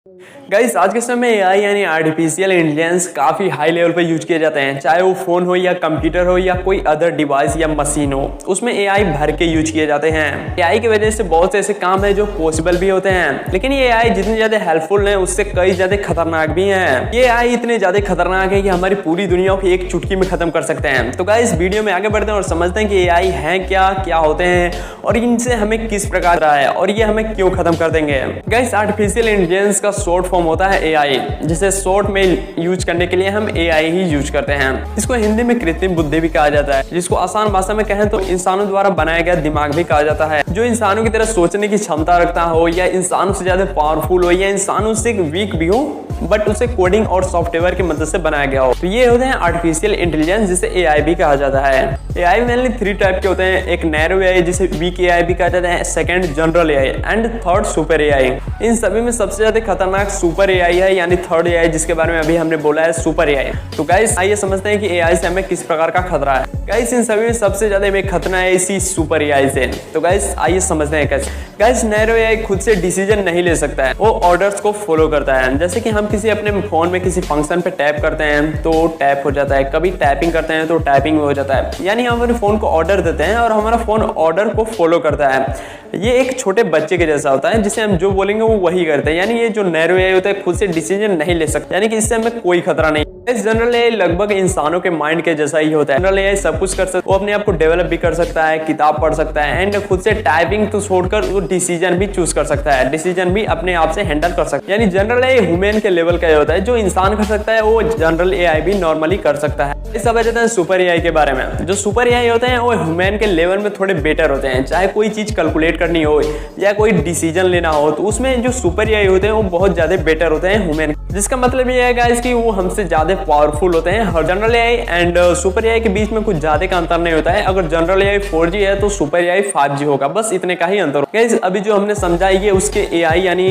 Guys आज के समय में एआई यानी आर्टिफिशियल इंटेलिजेंस काफ़ी हाई लेवल पे यूज किए जाते हैं। चाहे वो फ़ोन हो या कंप्यूटर हो या कोई अदर डिवाइस या मशीन हो, उसमें एआई भर के यूज किए जाते हैं। एआई की वजह से बहुत से ऐसे काम है जो पॉसिबल भी होते हैं, लेकिन ये एआई जितने ज़्यादा हेल्पफुल है उससे कई ज़्यादा खतरनाक भी हैं। ये एआई इतने ज़्यादा खतरनाक है कि हमारी पूरी दुनिया को एक चुटकी में खत्म कर सकते हैं। तो गाइस वीडियो में आगे बढ़ते हैं और समझते हैं कि एआई है क्या होते हैं और इनसे हमें किस प्रकार रहा है और ये हमें क्यों खत्म कर देंगे। गाइस आर्टिफिशियल इंटेलिजेंस का शॉर्ट फॉर्म होता है एआई, जिसे शॉर्ट में यूज करने के लिए हम एआई ही यूज करते हैं। इसको हिंदी में कृत्रिम बुद्धि भी कहा जाता है, जिसको आसान भाषा में कहें तो इंसानों द्वारा बनाया गया दिमाग भी कहा जाता है, जो इंसानों की तरह सोचने की क्षमता रखता हो या इंसानों से ज्यादा पावरफुल हो या इंसानों से वीक भी हो, बट उसे कोडिंग और सॉफ्टवेयर की मदद से बनाया गया हो। तो ये होते हैं आर्टिफिशियल इंटेलिजेंस, जिसे एआई भी कहा जाता है। एआई मेनली 3 टाइप के होते हैं। एक नैरो एआई जिसे वीक एआई भी कहा जाता है, second general AI and third super AI. इन सभी में सबसे ज्यादा खतरनाक सुपर एआई है, यानी थर्ड एआई, जिसके बारे में अभी हमने बोला है सुपर एआई। तो गाइस आइए समझते हैं कि एआई से हमें किस प्रकार का खतरा है। गाइस इन सभी में सबसे ज्यादा हमें खतरा है इसी सुपर एआई से। तो गाइस आइए समझते हैं कैसे। गाइस नैरो एआई खुद से डिसीजन नहीं ले सकता है, वो ऑर्डर्स को फॉलो करता है। जैसे कि हम किसी अपने फोन में किसी फंक्शन पे टैप करते हैं तो टैप हो जाता है, कभी टैपिंग करते हैं तो टैपिंग हो जाता है। यानी हम अपने फोन को ऑर्डर देते हैं और हमारा फोन ऑर्डर को फॉलो करता है। ये एक छोटे बच्चे के जैसा होता है, जिसे हम जो बोलेंगे वो वही करते हैं। यानी ये जो नैरो एआई होता है खुद से डिसीजन नहीं ले सकता, यानी कि इससे हमें कोई खतरा नहीं। जनरल एआई लगभग इंसानों के माइंड के जैसा ही होता है। जनरल एआई सब कुछ कर सकता है, वो अपने आप को डेवलप भी कर सकता है, किताब पढ़ सकता है एंड खुद से टाइपिंग तो छोड़कर वो डिसीजन भी चूज कर सकता है, डिसीजन भी अपने आप से हैंडल कर सकता है। यानी जनरल एआई ह्यूमन के लेवल का होता है, जो इंसान कर सकता है वो जनरल एआई भी नॉर्मली कर सकता है। इस सब जाते हैं सुपर एआई के बारे में। जो सुपर एआई होते हैं वो ह्यूमन के लेवल में थोड़े बेटर होते हैं। चाहे कोई चीज कैलकुलेट करनी हो या कोई डिसीजन लेना हो, तो उसमें जो सुपर एआई होते हैं वो बहुत ज्यादा बेटर होते हैं ह्यूमन। जिसका मतलब ये है गाइस कि वो हमसे ज्यादा पावरफुल होते हैं। General AI and super AI के बीच में कुछ ज्यादा का अंतर नहीं होता है। अगर जनरल एआई 4G है तो सुपर एआई 5G होगा, बस इतने का ही अंतर। गाइस अभी जो हमने समझा ये उसके एआई यानी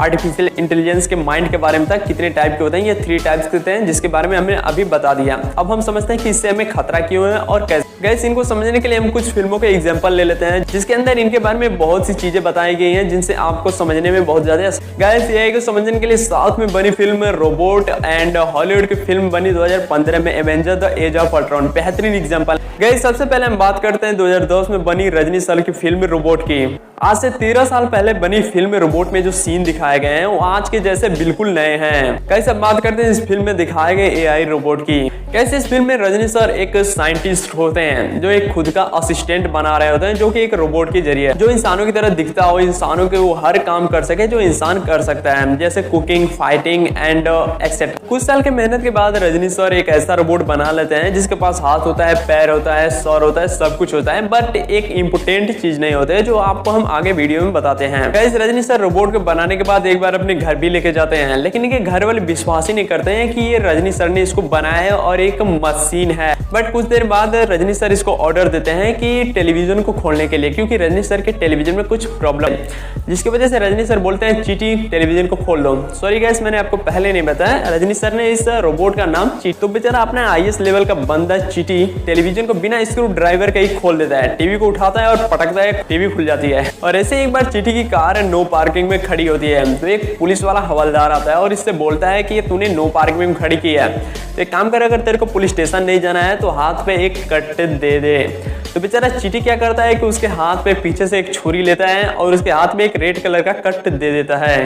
आर्टिफिशियल इंटेलिजेंस के माइंड के बारे में था, कितने टाइप के होते हैं। ये 3 टाइप्स के होते हैं, जिसके बारे में हमने अभी बता दिया। अब हम समझते हैं कि इससे हमें खतरा क्यों है और कैसे। गाइस इनको समझने के लिए हम कुछ फिल्मों के एग्जांपल ले लेते हैं, जिसके अंदर इनके बारे में बहुत सी चीजें बताई गई हैं, जिनसे आपको समझने में बहुत ज्यादा। गाइस एआई को समझने के लिए साउथ में बनी फिल्म रोबोट एंड हॉलीवुड की फिल्म बनी 2015 में Avenger the Age of Ultron, बेहतरीन एग्जांपल। गाइस सबसे पहले हम बात करते हैं 2010 में बनी रजनी सर की फिल्म रोबोट की। आज से 13 साल पहले बनी फिल्म रोबोट में जो सीन दिखाए गए हैं वो आज के जैसे बिल्कुल नए हैं। कैसे अब बात करते हैं इस फिल्म में दिखाए गए एआई रोबोट की। कैसे इस फिल्म में रजनी सर एक साइंटिस्ट होते हैं जो एक खुद का असिस्टेंट बना रहे होते हैं, जो कि एक रोबोट के जरिए जो इंसानों की तरह दिखता हो, इंसानों के वो हर काम कर सके जो इंसान कर सकता है, जैसे कुकिंग, फाइटिंग एंड एक्सेट्रा। कुछ साल के मेहनत के बाद रजनी सर एक ऐसा रोबोट बना लेते हैं जिसके पास हाथ होता है, पैर होता है, सर होता है, सब कुछ होता है, बट एक इंपोर्टेंट चीज नहीं होती है, जो आपको हम आगे वीडियो में बताते हैं। गाइस रजनी सर रोबोट को बनाने के बाद एक बार अपने घर भी लेके जाते हैं, लेकिन इनके घर वाले विश्वास ही नहीं करते हैं कि ये रजनी सर ने इसको बनाया है और एक मशीन है। बट कुछ देर बाद रजनी सर इसको ऑर्डर देते हैं कि टेलीविजन को खोलने के लिए, क्योंकि रजनी सर के टेलीविजन में कुछ प्रॉब्लम है, जिसकी वजह से रजनी सर बोलते हैं चीटी टेलीविजन को खोल दो। सॉरी गाइस मैंने आपको पहले नहीं बताया, रजनी सर ने इस रोबोट का नाम चीटी। तो बेचारा अपना आईएएस लेवल का बंदा चीटी टेलीविजन को बिना स्क्रू ड्राइवर के ही खोल देता है, टीवी को उठाता है और पटकता है, टीवी खुल जाती है। और ऐसे एक बार चीटी की कार नो पार्किंग में खड़ी होती है, तो एक पुलिस वाला हवलदार आता है और इससे बोलता है कि ये तूने नो पार्किंग में खड़ी की है, तो एक काम कर, अगर तेरे को पुलिस स्टेशन नहीं जाना है तो हाथ पे एक कट दे दे। तो बेचारा चीटी क्या करता है कि उसके हाथ पे पीछे से एक छुरी लेता है और उसके हाथ में एक रेड कलर का कट दे देता है।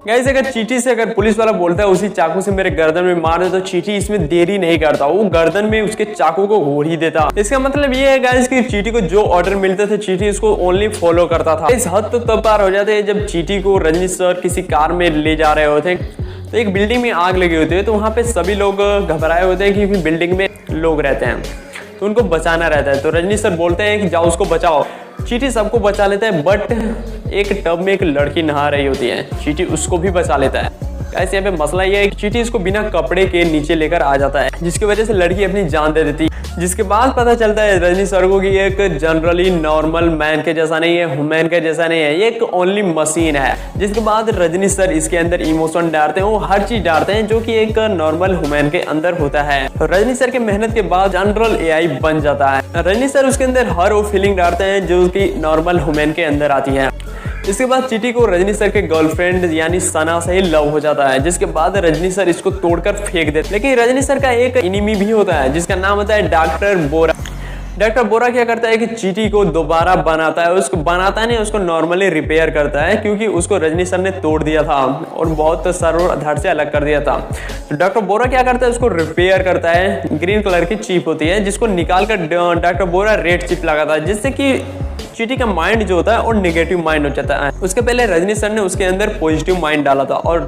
गाइस अगर चीटी से अगर पुलिस वाला बोलता है उसी चाकू से मेरे गर्दन में मार दे, तो चीटी इसमें देरी नहीं करता, वो गर्दन में उसके चाकू को घोर ही देता। इसका मतलब ये है गाइस कि चीटी को जो ऑर्डर मिलते थे चीटी उसको ओनली फॉलो करता था। इस हद तो तब पार हो जाते हैं जब चीटी को रजनी सर किसी कार में ले जा रहे होते हैं, तो एक बिल्डिंग में आग लगी होती है, तो वहाँ पे सभी लोग घबराए होते हैं क्योंकि बिल्डिंग में लोग रहते हैं, तो उनको बचाना रहता है। तो रजनी सर बोलते हैं कि जाओ उसको बचाओ। चीटी सबको बचा लेता है, बट एक टब में एक लड़की नहा रही होती है, चीटी उसको भी बचा लेता है। ऐसे यहाँ पे मसला ये है कि चीटी इसको बिना कपड़े के नीचे लेकर आ जाता है, जिसकी वजह से लड़की अपनी जान दे देती है। जिसके बाद पता चलता है रजनी सर को कि ये एक जनरली नॉर्मल मैन के जैसा नहीं है, ह्यूमन के जैसा नहीं है, ये एक ओनली मशीन है। जिसके बाद रजनी सर इसके अंदर इमोशन डालते हैं, वो हर चीज डालते हैं जो कि एक नॉर्मल ह्यूमन के अंदर होता है। रजनी सर के मेहनत के बाद जनरल एआई बन जाता है। रजनी सर उसके अंदर हर वो फीलिंग डालते हैं जो कि नॉर्मल ह्यूमन के अंदर आती है। इसके बाद चीटी को रजनी सर के गर्लफ्रेंड यानी सना से ही लव हो जाता है, जिसके बाद रजनी सर इसको तोड़कर फेंक देते। लेकिन रजनी सर का एक एनिमी भी होता है जिसका नाम होता है डॉक्टर बोरा। डॉक्टर बोरा क्या करता है कि चीटी को दोबारा बनाता है, उसको बनाता नहीं, उसको नॉर्मली रिपेयर करता है, क्योंकि उसको रजनी सर ने तोड़ दिया था और बहुत सर और धड़ से अलग कर दिया था। तो डॉक्टर बोरा क्या करता है, उसको रिपेयर करता है। ग्रीन कलर की चिप होती है जिसको निकाल कर डॉक्टर बोरा रेड चिप लगाता है, जिससे कि चीटी का माइंड जो होता है और नेगेटिव माइंड हो जाता है। उसके पहले रजनी सर ने उसके अंदर पॉजिटिव माइंड डाला था और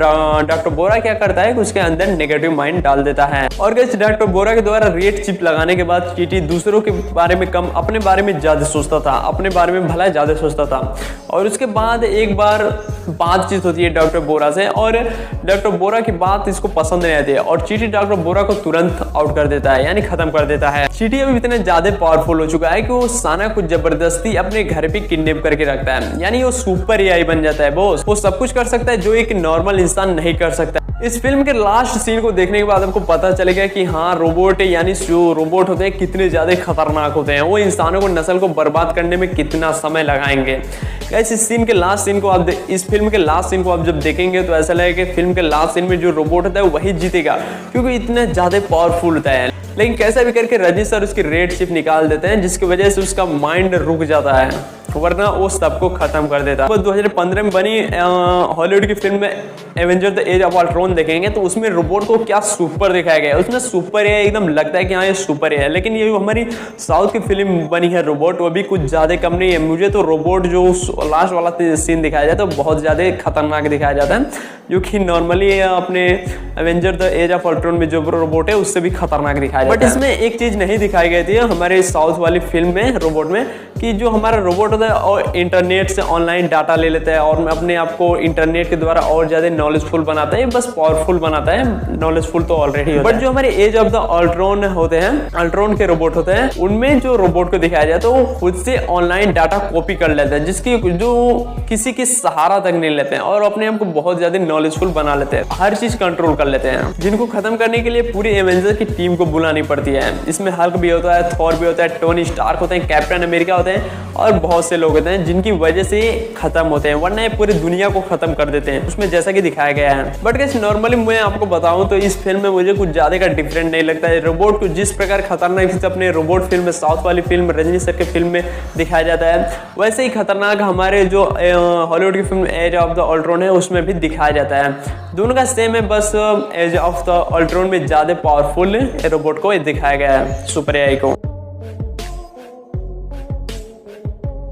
डॉक्टर बोरा क्या करता है कि उसके अंदर नेगेटिव माइंड डाल देता है। और गाइस डॉक्टर बोरा के द्वारा रेड चिप लगाने के बाद चीटी दूसरों के बारे में कम, अपने बारे में ज्यादा सोचता था, अपने बारे में भला ज्यादा सोचता था। और उसके बाद एक बार बातचीत होती है डॉक्टर बोरा से और डॉक्टर बोरा की बात इसको पसंद नहीं आती है और चीटी डॉक्टर बोरा को तुरंत आउट कर देता है, यानी खत्म कर देता है। चीटी अभी इतना ज्यादा पावरफुल हो चुका है कि वो साना को जबरदस्ती अपने घर पे किडनैप करके रखता है, यानी वो सुपर एआई बन जाता है बॉस। वो सब कुछ कर सकता है जो एक नॉर्मल इंसान नहीं कर सकता। इस फिल्म के लास्ट सीन को देखने के बाद आपको पता चलेगा कि हाँ, रोबोट यानी जो रोबोट होते हैं कितने ज्यादा खतरनाक होते हैं, वो इंसानों को नस्ल को बर्बाद करने में कितना समय लगाएंगे। गाइस इस फिल्म के लास्ट सीन को आप जब देखेंगे तो ऐसा लगेगा कि फिल्म के लास्ट सीन में जो रोबोट होता है वही जीतेगा, क्योंकि इतना ज्यादा पावरफुल होता है। लेकिन कैसा भी करके रजनी सर उसकी रेड चिप निकाल देते हैं, जिसकी वजह से उसका माइंड रुक जाता है, वरना वो सबको खत्म कर देता। 2015 में बनी हॉलीवुड की फिल्म में Avenger the Age of Ultron देखेंगे तो उसमें रोबोट को क्या सुपर दिखाया गया है। उसमें सुपर है, एकदम लगता है कि हाँ ये सुपर है। लेकिन ये हमारी साउथ की फिल्म बनी है रोबोट, वो भी कुछ ज्यादा कम नहीं है। मुझे तो रोबोट जो लास्ट वाला सीन दिखाया जाता है तो बहुत ज्यादा खतरनाक दिखाया जाता है, जो कि नॉर्मली अपने Avenger the Age of Ultron में जो रोबोट है उससे भी खतरनाक दिखाया जाता है। बट इसमें एक चीज नहीं दिखाई गई थी हमारे साउथ वाली फिल्म में रोबोट में, कि जो हमारा रोबोट होता है और इंटरनेट से ऑनलाइन डाटा ले लेता है और अपने आप को इंटरनेट के द्वारा और ज्यादा नॉलेजफुल बनाता है, बस पावरफुल बनाता है। नॉलेजफुल तो ऑलरेडी है। बट जो हमारे एज ऑफ द अल्ट्रॉन होते हैं, अल्ट्रॉन के रोबोट होते हैं, उनमें जो रोबोट को दिखाया जाए तो वो खुद से ऑनलाइन डाटा कॉपी कर लेते हैं, जिसकी जो किसी की सहारा तक नहीं लेते हैं और अपने आप को बहुत ज्यादा नॉलेजफुल बना लेते हैं, हर चीज कंट्रोल कर लेते हैं, जिनको खत्म करने के लिए पूरी एवेंजर की टीम को बुलानी पड़ती है। इसमें हल्क भी होता है, थॉर भी होता है, टोनी स्टार्क होते हैं, कैप्टन अमेरिका होते हैं और बहुत से लोग होते हैं जिनकी वजह से खत्म होते हैं, वरना ये पूरी दुनिया को खत्म कर देते हैं उसमें, जैसा कि दिखाया गया है। बट गाइस नॉर्मली मैं आपको बताऊं तो इस फिल्म में मुझे कुछ ज्यादा का डिफरेंट नहीं लगता है। रोबोट को जिस प्रकार खतरनाक अपने रोबोट फिल्म में, साउथ वाली फिल्म रजनी सर के फिल्म में दिखाया जाता है, वैसे ही खतरनाक हमारे जो हॉलीवुड की film Age of the Ultron है उसमें भी दिखाया जाता है। दोनों का सेम है, बस एज ऑफ द अल्ट्रॉन में ज्यादा पावरफुल रोबोट को दिखाया गया है, सुपर एआई को।